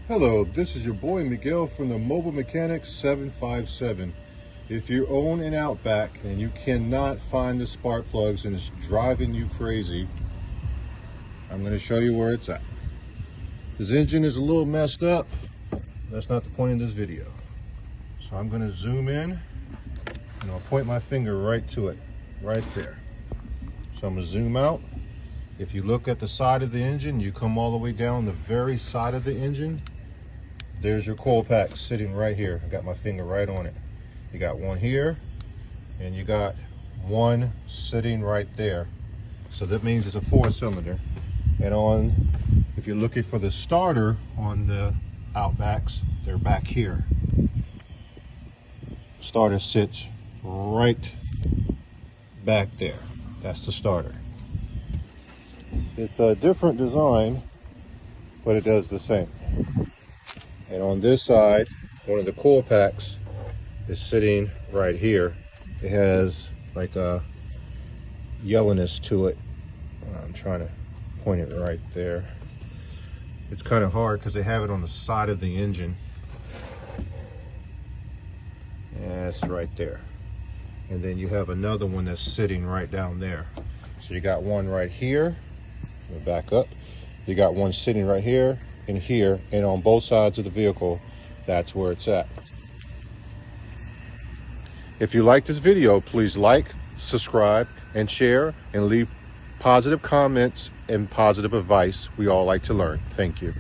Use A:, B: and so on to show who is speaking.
A: Hello, this is your boy Miguel from the Mobile Mechanic 757. If you own an Outback and you cannot find the spark plugs and it's driving you crazy, I'm going to show you where it's at. This engine is a little messed up. That's not the point of this video. So I'm going to zoom in and I'll point my finger right to it, right there. So I'm going to zoom out. If you look at the side of the engine, you come all the way down the very side of the engine, there's your coil pack sitting right here. I got my finger right on it. You got one here, and you got one sitting right there. So that means it's a 4-cylinder. And if you're looking for the starter on the Outbacks, they're back here. Starter sits right back there. That's the starter. It's a different design, but it does the same. And on this side, one of the coil packs is sitting right here. It has like a yellowness to it. I'm trying to point it right there. It's kind of hard because they have it on the side of the engine. And it's right there. And then you have another one that's sitting right down there. So you got one right here. We'll back up. You got one sitting right here and here, and on both sides of the vehicle, that's where it's at. If you like this video, please like, subscribe, and share, and leave positive comments and positive advice. We all like to learn. Thank you.